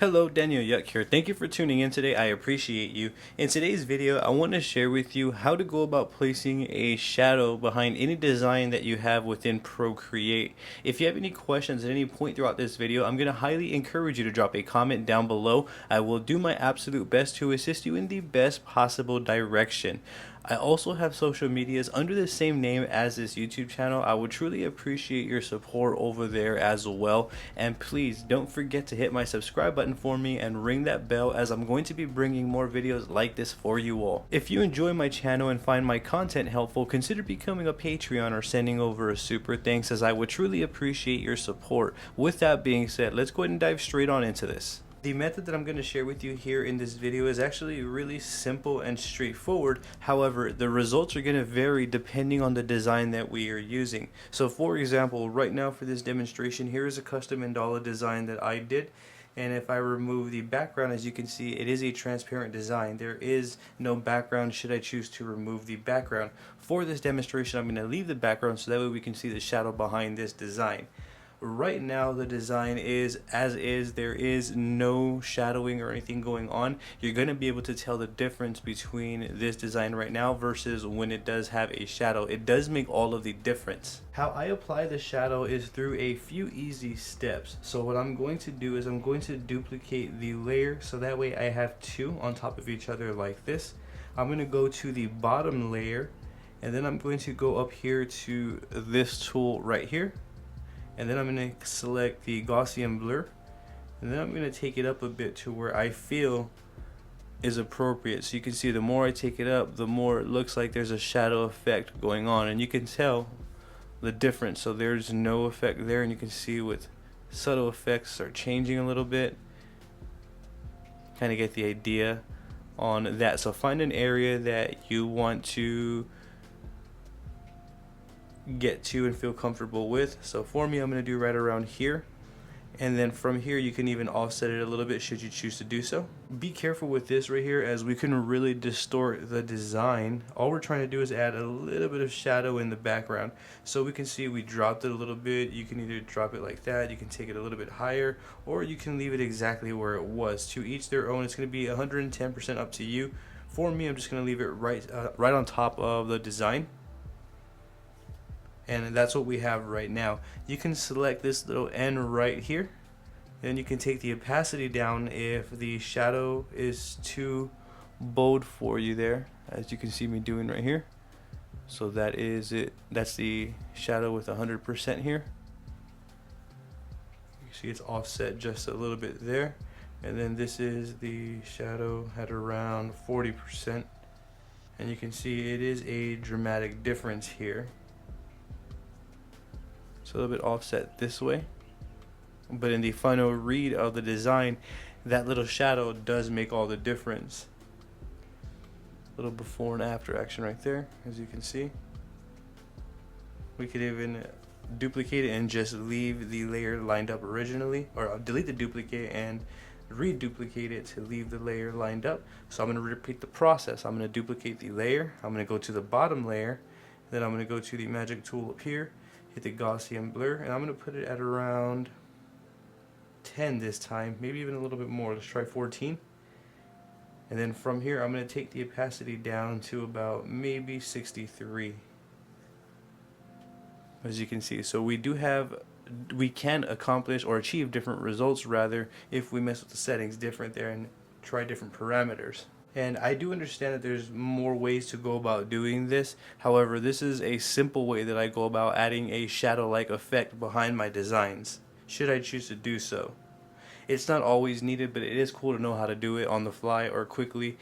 Hello, Daniel Yuck here. Thank you for tuning in today. I appreciate you. In today's video, I want to share with you how to go about placing a shadow behind any design that you have within Procreate. If you have any questions at any point throughout this video, I'm going to highly encourage you to drop a comment down below. I will do my absolute best to assist you in the best possible direction. I also have social medias under the same name as this YouTube channel. I would truly appreciate your support over there as well. And please don't forget to hit my subscribe button for me and ring that bell, as I'm going to be bringing more videos like this for you all. If you enjoy my channel and find my content helpful, consider becoming a Patreon or sending over a super thanks, as I would truly appreciate your support. With that being said, let's go ahead and dive straight on into this. The method that I'm going to share with you here in this video is actually really simple and straightforward. However, the results are going to vary depending on the design that we are using. So for example, right now for this demonstration, here is a custom mandala design that I did. And if I remove the background, as you can see, it is a transparent design. There is no background should I choose to remove the background. For this demonstration, I'm going to leave the background so that way we can see the shadow behind this design. Right now the design is as is. There is no shadowing or anything going on. You're going to be able to tell the difference between this design right now versus when it does have a shadow. It does make all of the difference. How I apply the shadow is through a few easy steps. So what I'm going to do is I'm going to duplicate the layer so that way I have two on top of each other like this. I'm going to go to the bottom layer, and then I'm going to go up here to this tool right here. And then I'm going to select the Gaussian blur, and then I'm going to take it up a bit to where I feel is appropriate. So you can see the more I take it up, the more it looks like there's a shadow effect going on, and you can tell the difference. So there's no effect there, and you can see with subtle effects are changing a little bit. Kind of get the idea on that. So find an area that you want to get to and feel comfortable with. So for me, I'm going to do right around here, and then from here you can even offset it a little bit should you choose to do so. Be careful with this right here, as we can really distort the design. All we're trying to do is add a little bit of shadow in the background. So we can see we dropped it a little bit. You can either drop it like that, you can take it a little bit higher, or you can leave it exactly where it was. To each their own. It's going to be 110% up to you. For me, I'm just going to leave it right on top of the design. And that's what we have right now. You can select this little N right here. Then you can take the opacity down if the shadow is too bold for you there, as you can see me doing right here. So that is it. That's the shadow with 100% here. You see it's offset just a little bit there. And then this is the shadow at around 40%. And you can see it is a dramatic difference here. A little bit offset this way, but in the final read of the design, that little shadow does make all the difference. A little before and after action right there, as you can see. We could even duplicate it and just leave the layer lined up originally, or delete the duplicate and reduplicate it to leave the layer lined up. So I'm going to repeat the process. I'm going to duplicate the layer, I'm going to go to the bottom layer, then I'm going to go to the magic tool up here, hit the Gaussian blur, and I'm going to put it at around 10 this time, maybe even a little bit more. Let's try 14. And then from here I'm going to take the opacity down to about maybe 63, as you can see. So we can accomplish or achieve different results rather if we mess with the settings different there and try different parameters. And I do understand that there's more ways to go about doing this. However, this is a simple way that I go about adding a shadow-like effect behind my designs, should I choose to do so. It's not always needed, but it is cool to know how to do it on the fly or quickly,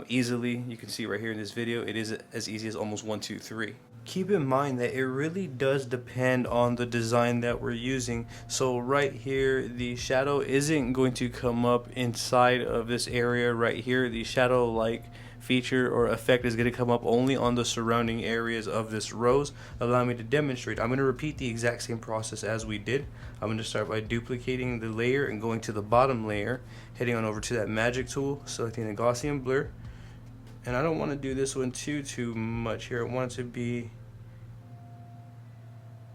easily. You can see right here in this video, it is as easy as almost 1, 2, 3. Keep in mind that it really does depend on the design that we're using. So right here, the shadow isn't going to come up inside of this area right here. The shadow like feature or effect is going to come up only on the surrounding areas of this rose. Allow me to demonstrate. I'm going to repeat the exact same process as we did. I'm going to start by duplicating the layer and going to the bottom layer, heading on over to that magic tool, selecting the Gaussian blur. And I don't want to do this one too much here. I want it to be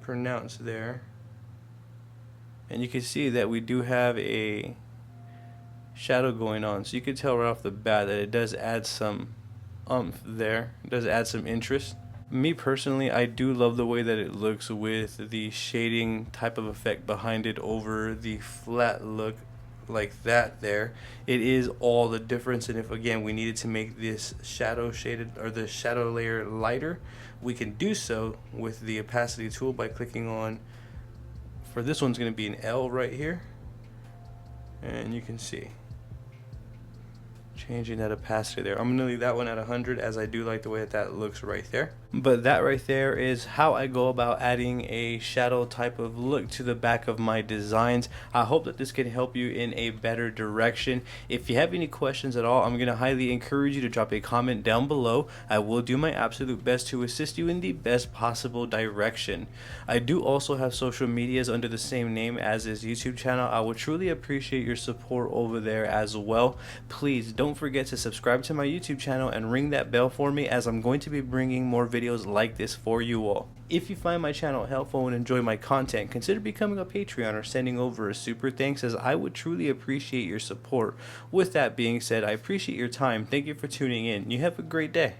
pronounced there. And you can see that we do have a shadow going on. So you can tell right off the bat that it does add some there. It does add some interest. Me personally, I do love the way that it looks with the shading type of effect behind it over the flat look like that there. It is all the difference, and if again we needed to make this shadow shaded or the shadow layer lighter, we can do so with the opacity tool by clicking on, for this one's going to be an L right here, and you can see changing that opacity there. I'm going to leave that one at 100 as I do like the way that that looks right there. But that right there is how I go about adding a shadow type of look to the back of my designs. I hope that this can help you in a better direction. If you have any questions at all, I'm going to highly encourage you to drop a comment down below. I will do my absolute best to assist you in the best possible direction. I do also have social medias under the same name as this YouTube channel. I would truly appreciate your support over there as well. Please don't forget to subscribe to my YouTube channel and ring that bell for me, as I'm going to be bringing more videos like this for you all. If you find my channel helpful and enjoy my content, consider becoming a Patreon or sending over a super thanks, as I would truly appreciate your support. With that being said, I appreciate your time. Thank you for tuning in. You have a great day.